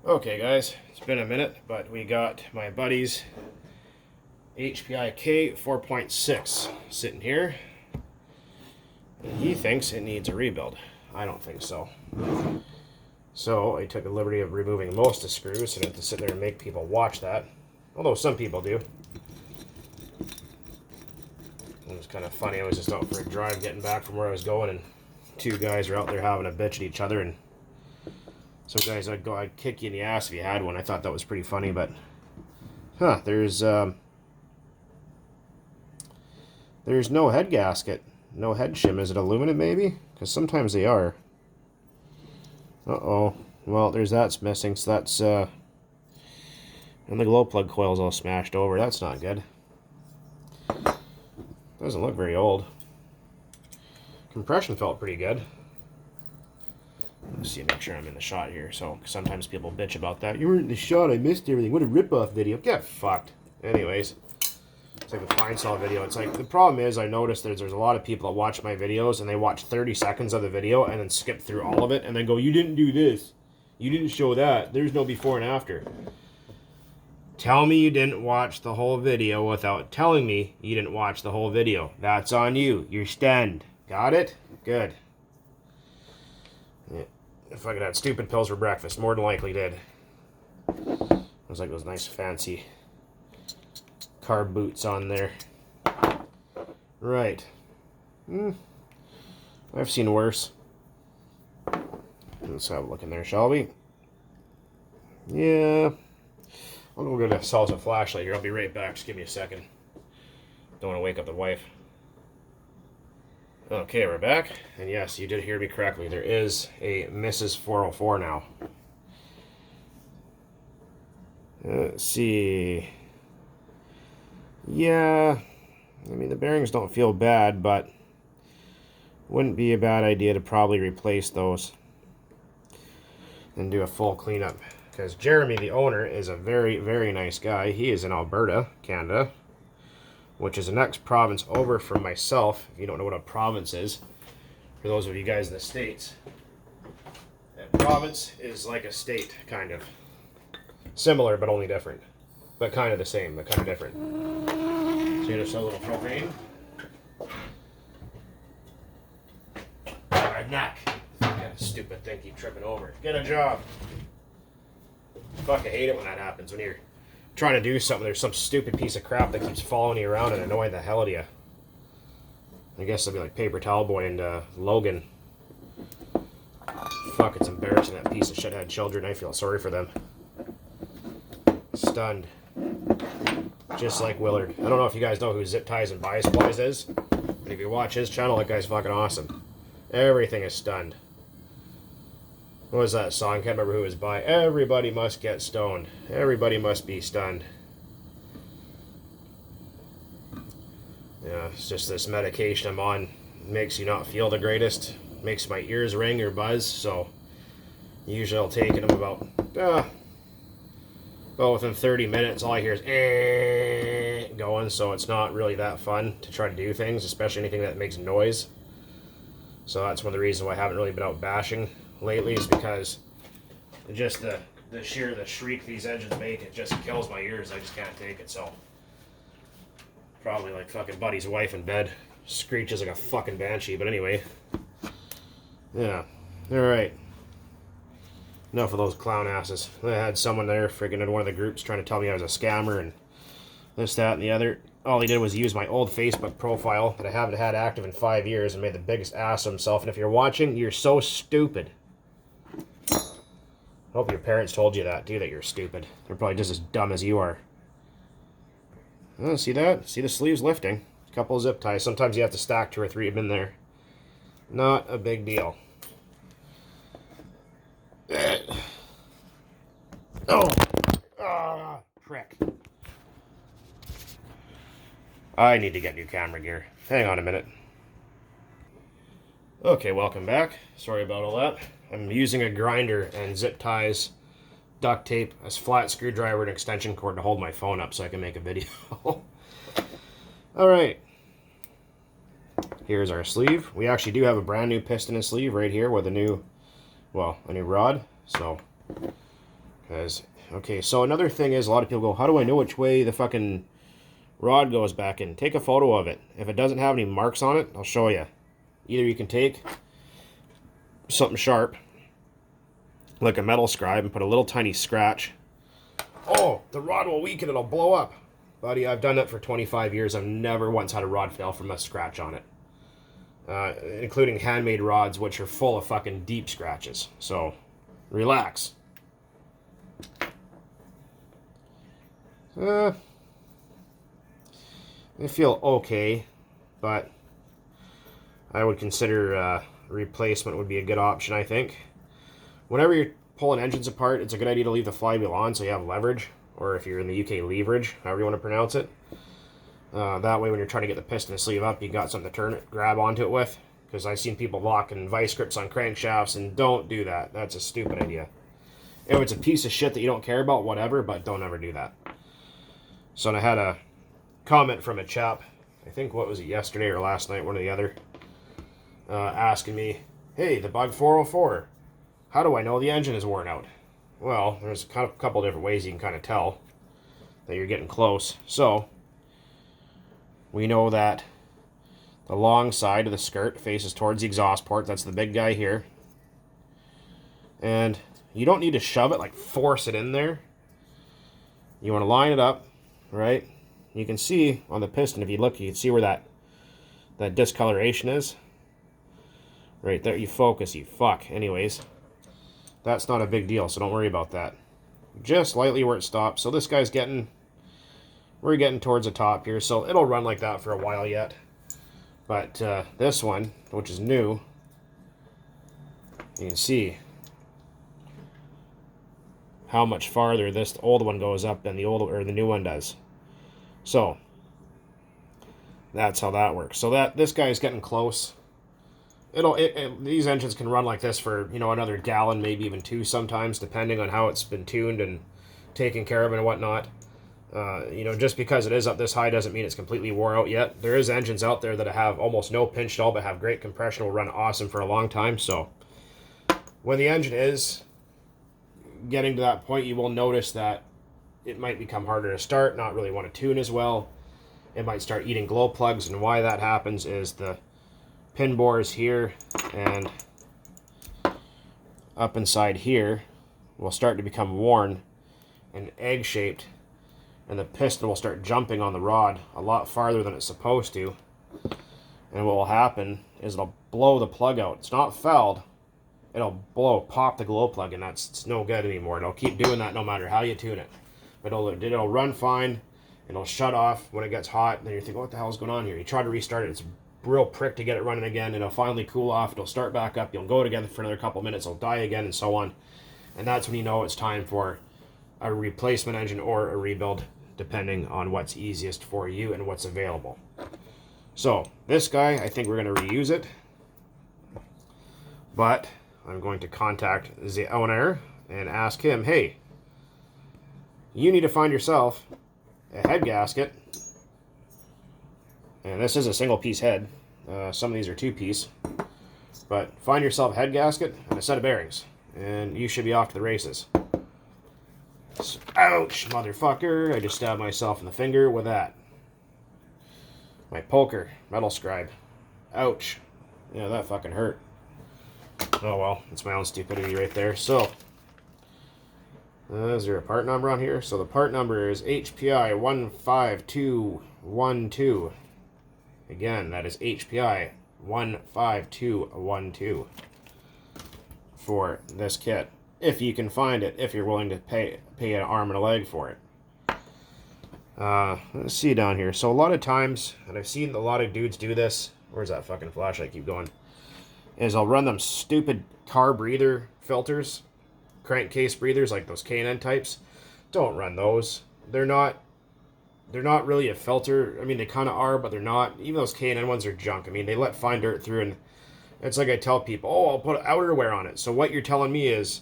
Okay guys, it's been a minute, but we got my buddy's HPI K 4.6 sitting here. And he thinks it needs a rebuild. I don't think so. So I took the liberty of removing most of the screws so I didn't have to sit there and make people watch that. Although some people do. It was kind of funny. I was just out for a drive getting back from where I was going, and two guys were out there having a bitch at each other, and some guys I'd kick you in the ass if you had one. I thought that was pretty funny, but there's no head gasket, no head shim. Is it aluminum maybe? Because sometimes they are. Uh-oh. Well, that's missing, so that's and the glow plug coil's all smashed over. That's not good. Doesn't look very old. Compression felt pretty good. Let's see, make sure I'm in the shot here. So sometimes people bitch about that. You weren't in the shot, I missed everything. What a rip-off video. Get fucked. Anyways, it's like the Pine Saw video. It's like, the problem is I noticed there's a lot of people that watch my videos and they watch 30 seconds of the video and then skip through all of it and then go, you didn't do this. You didn't show that. There's no before and after. Tell me you didn't watch the whole video without telling me you didn't watch the whole video. That's on you. You're stunned. Got it? Good. Yeah. If I could have stupid pills for breakfast, more than likely did. It was like those nice fancy car boots on there. Right. I've seen worse. Let's have a look in there, shall we? Yeah. I'm going to go to sell us a flashlight here. I'll be right back. Just give me a second. Don't want to wake up the wife. Okay, we're back. And yes, you did hear me correctly. There is a Mrs. 404 now. Let's see. Yeah. I mean, the bearings don't feel bad, but wouldn't be a bad idea to probably replace those and do a full cleanup. Because Jeremy, the owner, is a very, very nice guy. He is in Alberta, Canada, which is the next province over from myself, if you don't know what a province is. For those of you guys in the States, a province is like a state, kind of. Similar, but only different. But kind of the same, but kind of different. So you just a little propane. My neck. That stupid thing keep tripping over. Get a job. Fuck, I hate it when that happens. When you're trying to do something, there's some stupid piece of crap that keeps following you around and annoying the hell out of you. I guess it'll be like Paper Towel Boy and Logan. Fuck, it's embarrassing, that piece of shit had children. I feel sorry for them. Stunned. Just like Willard. I don't know if you guys know who Zip Ties and Bias Supplies is, but if you watch his channel, that guy's fucking awesome. Everything is stunned. What was that song? I can't remember who it was by. Everybody must get stoned. Everybody must be stunned. Yeah, it's just this medication I'm on makes you not feel the greatest. Makes my ears ring or buzz, so usually I'll take them about within 30 minutes. All I hear is going, so it's not really that fun to try to do things, especially anything that makes noise. So that's one of the reasons why I haven't really been out bashing lately, is because just the shriek these engines make, it just kills my ears. I just can't take it. So probably like fucking Buddy's wife in bed screeches like a fucking banshee. But anyway, yeah, all right, enough of those clown asses. I had someone there freaking in one of the groups trying to tell me I was a scammer and this, that, and the other. All he did was use my old Facebook profile that I haven't had active in 5 years and made the biggest ass of himself. And if you're watching, you're so stupid. I hope your parents told you that, too, that you're stupid. They're probably just as dumb as you are. Oh, see that? See the sleeves lifting? A couple of zip ties. Sometimes you have to stack 2 or 3 of them in there. Not a big deal. Oh! Ah, prick. I need to get new camera gear. Hang on a minute. Okay, welcome back. Sorry about all that. I'm using a grinder and zip ties, duct tape, a flat screwdriver, and extension cord to hold my phone up so I can make a video. Alright. Here's our sleeve. We actually do have a brand new piston and sleeve right here with a new rod. So, Okay, so another thing is, a lot of people go, how do I know which way the fucking rod goes back in? Take a photo of it. If it doesn't have any marks on it, I'll show you. Either you can take something sharp, like a metal scribe, and put a little tiny scratch. Oh, the rod will weaken, it'll blow up. Buddy, I've done that for 25 years. I've never once had a rod fail from a scratch on it. Including handmade rods, which are full of fucking deep scratches. So, relax. They feel okay, but I would consider replacement would be a good option, I think. Whenever you're pulling engines apart, it's a good idea to leave the flywheel on so you have leverage, or if you're in the UK, leverage, however you want to pronounce it. That way when you're trying to get the piston to sleeve up, you got something to turn it, grab onto it with. Because I've seen people locking vice grips on crankshafts, and don't do that. That's a stupid idea. If it's a piece of shit that you don't care about, whatever, but don't ever do that. So I had a comment from a chap, I think, what was it, yesterday or last night, one or the other, asking me, hey, the Bug 404, how do I know the engine is worn out? Well, there's kind of a couple different ways you can kind of tell that you're getting close. So, we know that the long side of the skirt faces towards the exhaust port. That's the big guy here. And you don't need to shove it, like force it in there. You want to line it up, right? You can see on the piston, if you look, you can see where that discoloration is. Right there, you focus, you fuck. Anyways, that's not a big deal, so don't worry about that. Just lightly where it stops. So this guy's we're getting towards the top here, so it'll run like that for a while yet. But this one, which is new, you can see how much farther this old one goes up than the new one does. So that's how that works. So this guy's getting close. These engines can run like this for, another gallon, maybe even 2 sometimes, depending on how it's been tuned and taken care of and whatnot. Just because it is up this high doesn't mean it's completely wore out yet. There is engines out there that have almost no pinch at all but have great compression, will run awesome for a long time. So when the engine is getting to that point, you will notice that it might become harder to start, not really want to tune as well. It might start eating glow plugs, and why that happens is the pin bores here and up inside here will start to become worn and egg-shaped, and the piston will start jumping on the rod a lot farther than it's supposed to. And what will happen is it'll blow the plug out. It's not fouled. It'll pop the glow plug, and it's no good anymore. It'll keep doing that no matter how you tune it. But it'll run fine. It'll shut off when it gets hot. And then you think, what the hell is going on here? You try to restart it. It's a real prick to get it running again. It'll finally cool off. It'll start back up. You'll go together for another couple minutes. It'll die again, and so on. And that's when you know it's time for a replacement engine or a rebuild, depending on what's easiest for you and what's available. So this guy, I think we're going to reuse it, but I'm going to contact the owner and ask him, hey, you need to find yourself a head gasket, and this is a single piece head. Some of these are 2-piece, but find yourself a head gasket and a set of bearings, and you should be off to the races. Ouch, motherfucker. I just stabbed myself in the finger with that. My poker, metal scribe. Ouch. Yeah, that fucking hurt. Oh well, it's my own stupidity right there. So, is there a part number on here? So the part number is HPI 15212. Again, that is HPI 15212 for this kit. If you can find it, if you're willing to pay an arm and a leg for it. Let's see down here. So a lot of times, and I've seen a lot of dudes do this. Where's that fucking flashlight? Keep going. Is I'll run them stupid car breather filters, crankcase breathers, like those K&N types. Don't run those. They're not really a filter. I mean, they kind of are, but they're not. Even those K&N ones are junk. I mean, they let fine dirt through, and it's like I tell people, oh, I'll put outerwear on it. So what you're telling me is,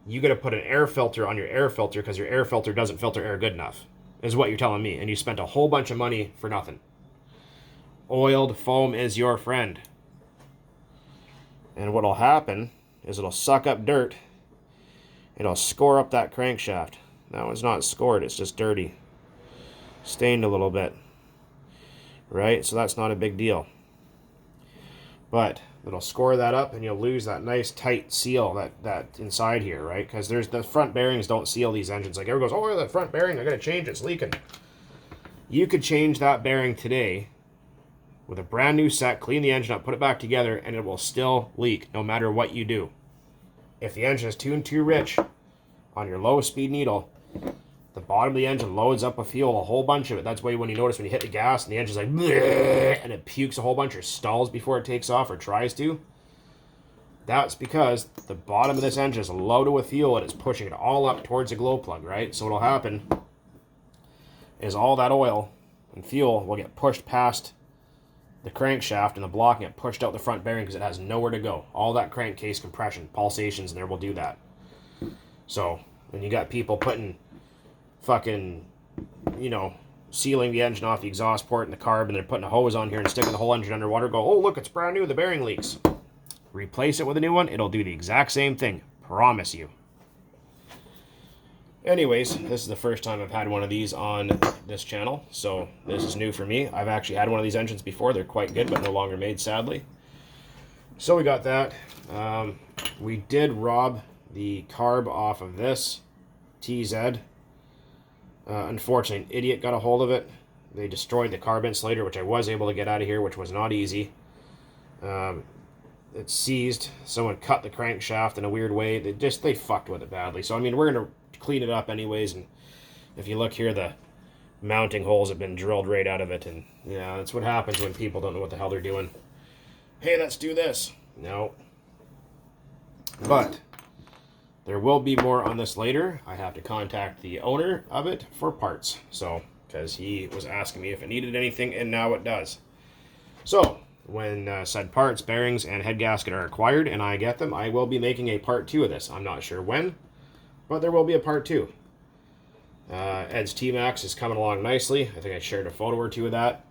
you got to put an air filter on your air filter because your air filter doesn't filter air good enough, is what you're telling me. And you spent a whole bunch of money for nothing. Oiled foam is your friend. And what'll happen is it'll suck up dirt, it'll score up that crankshaft. That one's not scored, it's just dirty. Stained a little bit. Right? So that's not a big deal. But it'll score that up and you'll lose that nice tight seal that inside here, right? Because there's the front bearings don't seal these engines. Like everyone goes, oh, the front bearing, I gotta change it, it's leaking. You could change that bearing today with a brand new set, clean the engine up, put it back together, and it will still leak no matter what you do. If the engine is tuned too rich on your lowest speed needle, the bottom of the engine loads up with fuel, a whole bunch of it. That's why when you notice when you hit the gas and the engine's like, bleh, and it pukes a whole bunch or stalls before it takes off or tries to, that's because the bottom of this engine is loaded with fuel and it's pushing it all up towards the glow plug, right? So what'll happen is all that oil and fuel will get pushed past the crankshaft and the block and get pushed out the front bearing because it has nowhere to go. All that crankcase compression, pulsations in there will do that. So when you got people putting fucking, you know, sealing the engine off the exhaust port and the carb, and they're putting a hose on here and sticking the whole engine underwater, go, oh, look, it's brand new, the bearing leaks. Replace it with a new one, it'll do the exact same thing. Promise you. Anyways, this is the first time I've had one of these on this channel, so this is new for me. I've actually had one of these engines before. They're quite good, but no longer made, sadly. So we got that. We did rob the carb off of this TZ. Unfortunately, an idiot got a hold of it. They destroyed the carb insulator, which I was able to get out of here, which was not easy. It's seized. Someone cut the crankshaft in a weird way. They fucked with it badly. So, I mean, we're going to clean it up anyways, and if you look here, the mounting holes have been drilled right out of it, and yeah, that's what happens when people don't know what the hell they're doing. Hey, let's do this. No. But there will be more on this later. I have to contact the owner of it for parts, so, because he was asking me if it needed anything, and now it does. So when said parts, bearings, and head gasket are acquired and I get them, I will be making a part 2 of this. I'm not sure when, but there will be a part 2. Ed's T-Max is coming along nicely. I think I shared a photo or two of that.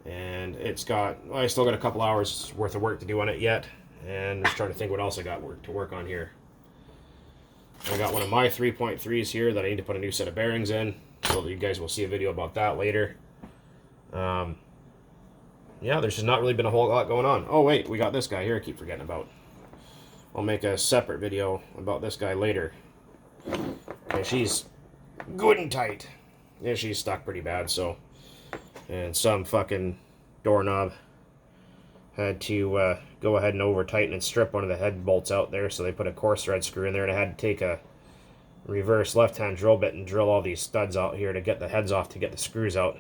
And it's got, well, I still got a couple hours worth of work to do on it yet. And I'm just trying to think what else I got to work on here. I got one of my 3.3s here that I need to put a new set of bearings in. So that you guys will see a video about that later. Yeah, there's just not really been a whole lot going on. Oh wait, we got this guy here I keep forgetting about. I'll make a separate video about this guy later. Okay, she's good and tight. Yeah, she's stuck pretty bad, so. And some fucking doorknob had to go ahead and over tighten and strip one of the head bolts out there, so they put a coarse thread screw in there, and I had to take a reverse left-hand drill bit and drill all these studs out here to get the heads off to get the screws out.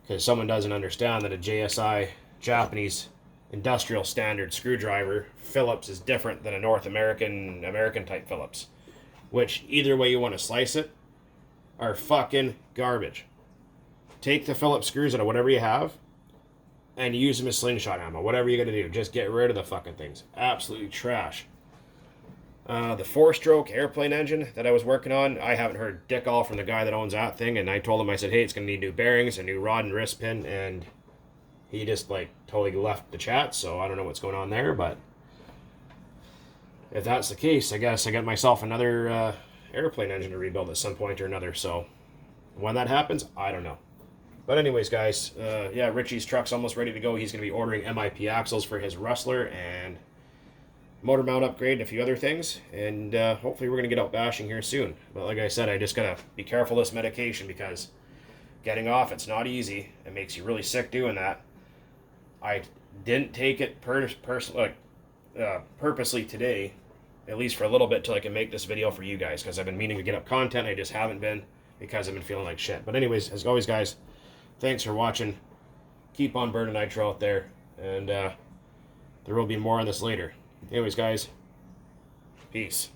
Because someone doesn't understand that a JSI Japanese industrial standard screwdriver Phillips is different than a North American type Phillips, which either way you want to slice it are fucking garbage. Take the Phillips screws out of whatever you have and use them as slingshot ammo. Whatever you got to do, just get rid of the fucking things. Absolutely trash. The 4-stroke airplane engine that I was working on, I haven't heard dick all from the guy that owns that thing, and I told him, I said, hey, it's going to need new bearings, a new rod and wrist pin, and he just, like, totally left the chat, so I don't know what's going on there, but if that's the case, I guess I got myself another airplane engine to rebuild at some point or another, so when that happens, I don't know. But anyways, guys, yeah, Richie's truck's almost ready to go. He's going to be ordering MIP axles for his Rustler and motor mount upgrade and a few other things, and hopefully we're going to get out bashing here soon. But like I said, I just got to be careful of this medication because getting off, it's not easy. It makes you really sick doing that. I didn't take it purposely today, at least for a little bit, till I can make this video for you guys, because I've been meaning to get up content. I just haven't been because I've been feeling like shit. But anyways, as always, guys, thanks for watching. Keep on burning nitro out there, and there will be more on this later. Anyways, guys, peace.